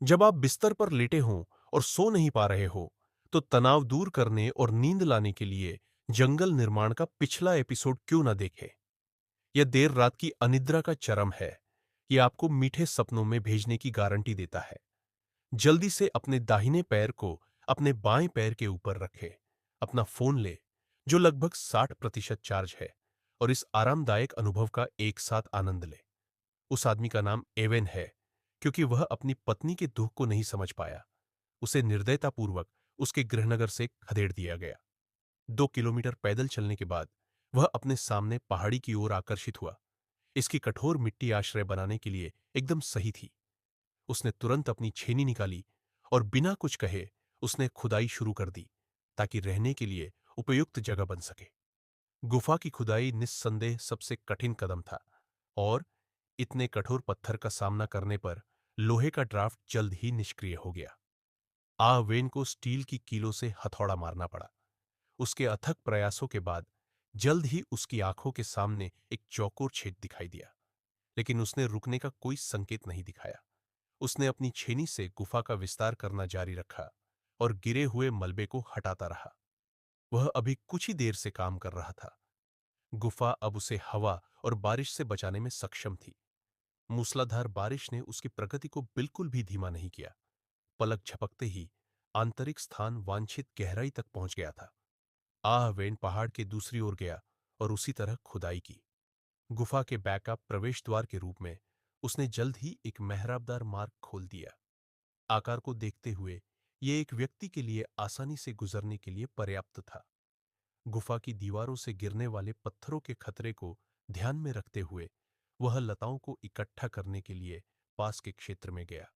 जब आप बिस्तर पर लेटे हों और सो नहीं पा रहे हो, तो तनाव दूर करने और नींद लाने के लिए जंगल निर्माण का पिछला एपिसोड क्यों ना देखें। यह देर रात की अनिद्रा का चरम है। यह आपको मीठे सपनों में भेजने की गारंटी देता है। जल्दी से अपने दाहिने पैर को अपने बाएं पैर के ऊपर रखें। अपना फोन ले, जो लगभग 60% चार्ज है, और इस आरामदायक अनुभव का एक साथ आनंद ले। उस आदमी का नाम एवेन है, क्योंकि वह अपनी पत्नी के दुख को नहीं समझ पाया। उसे निर्दयतापूर्वक उसके गृहनगर से खदेड़ दिया गया। 2 किलोमीटर पैदल चलने के बाद वह अपने सामने पहाड़ी की ओर आकर्षित हुआ। इसकी कठोर मिट्टी आश्रय बनाने के लिए एकदम सही थी। उसने तुरंत अपनी छेनी निकाली और बिना कुछ कहे उसने खुदाई शुरू कर दी, ताकि रहने के लिए उपयुक्त जगह बन सके। गुफा की खुदाई निस्संदेह सबसे कठिन कदम था, और इतने कठोर पत्थर का सामना करने पर लोहे का ड्राफ्ट जल्द ही निष्क्रिय हो गया। वेन को स्टील की कीलों से हथौड़ा मारना पड़ा। उसके अथक प्रयासों के बाद जल्द ही उसकी आंखों के सामने एक चौकोर छेद दिखाई दिया, लेकिन उसने रुकने का कोई संकेत नहीं दिखाया। उसने अपनी छेनी से गुफा का विस्तार करना जारी रखा और गिरे हुए मलबे को हटाता रहा। वह अभी कुछ ही देर से काम कर रहा था। गुफा अब उसे हवा और बारिश से बचाने में सक्षम थी। मूसलाधार बारिश ने उसकी प्रगति को बिल्कुल भी धीमा नहीं किया। पलक झपकते ही आंतरिक स्थान वांछित गहराई तक पहुंच गया था। वेन पहाड़ के दूसरी ओर गया और उसी तरह खुदाई की। गुफा के बैकअप प्रवेश द्वार के रूप में उसने जल्द ही एक मेहराबदार मार्ग खोल दिया। आकार को देखते हुए यह एक व्यक्ति के लिए आसानी से गुजरने के लिए पर्याप्त था। गुफा की दीवारों से गिरने वाले पत्थरों के खतरे को ध्यान में रखते हुए वह लताओं को इकट्ठा करने के लिए पास के क्षेत्र में गया।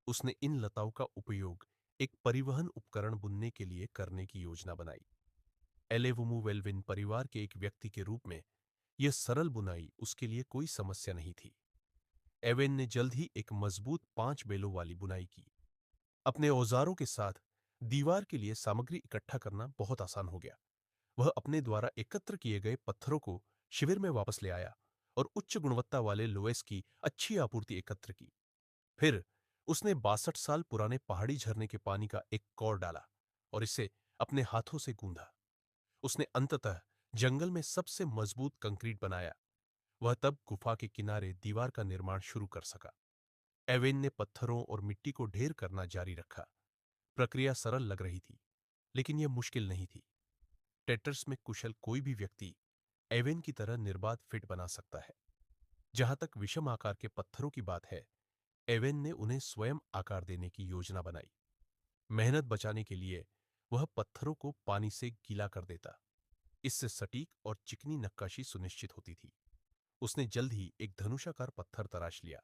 उसने इन लताओं का उपयोग एक परिवहन उपकरण बुनने के लिए करने की योजना बनाई। एलेवुमु वेल्विन परिवार के एक व्यक्ति के रूप में यह सरल बुनाई उसके लिए कोई समस्या नहीं थी। एवेन ने जल्द ही एक मजबूत 5 बेलों वाली बुनाई की। अपने औजारों के साथ दीवार के लिए सामग्री इकट्ठा करना बहुत आसान हो गया। वह अपने द्वारा एकत्र किए गए पत्थरों को शिविर में वापस ले आया और उच्च गुणवत्ता वाले लोएस की अच्छी आपूर्ति एकत्र की। फिर उसने 62 साल पुराने पहाड़ी झरने के पानी का एक कौर डाला और इसे अपने हाथों से गूंधा। उसने अंततः जंगल में सबसे मजबूत कंक्रीट बनाया। वह तब गुफा के किनारे दीवार का निर्माण शुरू कर सका। एवेन ने पत्थरों और मिट्टी को ढेर करना जारी रखा। प्रक्रिया सरल लग रही थी, लेकिन यह मुश्किल नहीं थी। टेट्रस में कुशल कोई भी व्यक्ति एवेन की तरह निर्बाध फिट बना सकता है। जहां तक विषम आकार के पत्थरों की बात है, एवेन ने उन्हें स्वयं आकार देने की योजना बनाई। मेहनत बचाने के लिए वह पत्थरों को पानी से गीला कर देता। इससे सटीक और चिकनी नक्काशी सुनिश्चित होती थी। उसने जल्द ही एक धनुषाकार पत्थर तराश लिया,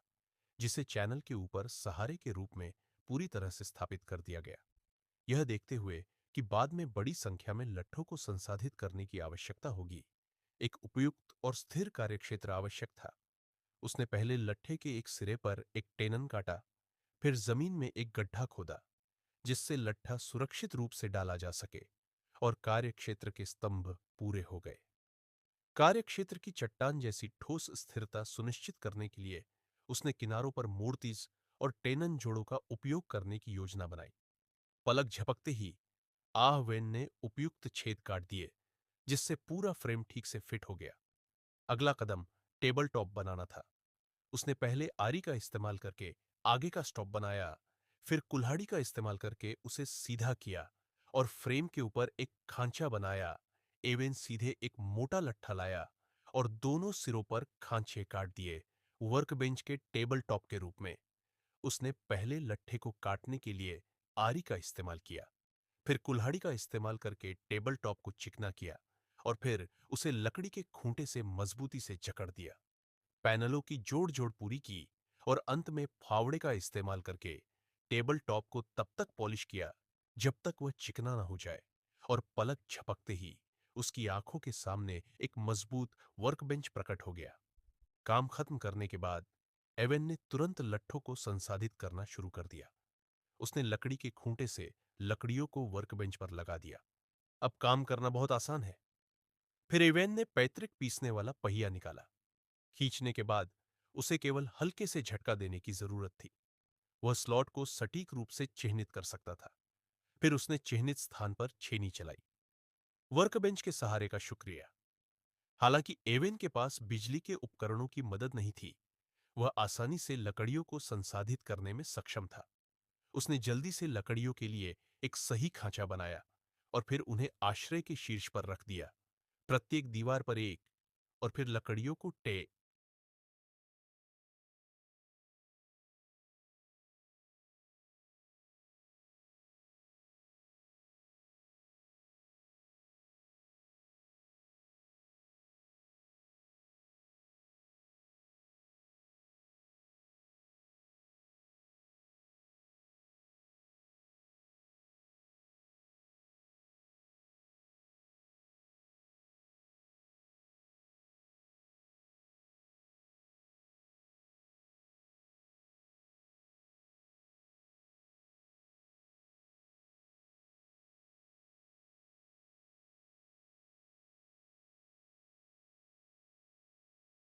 जिसे चैनल के ऊपर सहारे के रूप में पूरी तरह से स्थापित कर दिया गया। यह देखते हुए कि बाद में बड़ी संख्या में लट्ठों को संसाधित करने की आवश्यकता होगी, एक उपयुक्त और स्थिर कार्यक्षेत्र आवश्यक था। उसने पहले लट्ठे के एक सिरे पर एक टेनन काटा, फिर जमीन में एक गड्ढा खोदा, जिससे लट्ठा सुरक्षित रूप से डाला जा सके, और कार्यक्षेत्र के स्तंभ पूरे हो गए। कार्यक्षेत्र की चट्टान जैसी ठोस स्थिरता सुनिश्चित करने के लिए उसने किनारों पर मोर्टीज और टेनन जोड़ों का उपयोग करने की योजना बनाई। पलक झपकते ही वेन ने उपयुक्त छेद काट दिए, जिससे पूरा फ्रेम ठीक से फिट हो गया। अगला कदम टेबल टॉप बनाना था। उसने पहले आरी का इस्तेमाल करके आगे का स्टॉप बनाया, फिर कुल्हाड़ी का इस्तेमाल करके उसे सीधा किया और फ्रेम के ऊपर एक खांचा बनाया। एवेन सीधे एक मोटा लट्ठा लाया और दोनों सिरों पर खांचे काट दिए, वर्कबेंच के टेबल टॉप के रूप में। उसने पहले लट्ठे को काटने के लिए आरी का इस्तेमाल किया, फिर कुल्हाड़ी का इस्तेमाल करके टेबल टॉप को चिकना किया, और फिर उसे लकड़ी के खूंटे से मजबूती से जकड़ दिया। पैनलों की जोड़ जोड़ पूरी की, और अंत में फावड़े का इस्तेमाल करके टेबल टॉप को तब तक पॉलिश किया जब तक वह चिकना ना हो जाए, और पलक झपकते ही उसकी आंखों के सामने एक मजबूत वर्कबेंच प्रकट हो गया। काम खत्म करने के बाद एवेन ने तुरंत लट्ठों को संसाधित करना शुरू कर दिया। उसने लकड़ी के खूंटे से लकड़ियों को वर्कबेंच पर लगा दिया। अब काम करना बहुत आसान है। फिर एवेन ने पैतृक पीसने वाला पहिया निकाला। खींचने के बाद उसे केवल हल्के से झटका देने की जरूरत थी। वह स्लॉट को सटीक रूप से चिह्नित कर सकता था। फिर उसने चिह्नित स्थान पर छेनी चलाई। वर्कबेंच के सहारे का शुक्रिया। हालांकि एवेन के पास बिजली के उपकरणों की मदद नहीं थी, वह आसानी से लकड़ियों को संसाधित करने में सक्षम था। उसने जल्दी से लकड़ियों के लिए एक सही खांचा बनाया और फिर उन्हें आश्रय के शीर्ष पर रख दिया, प्रत्येक दीवार पर एक, और फिर लकड़ियों को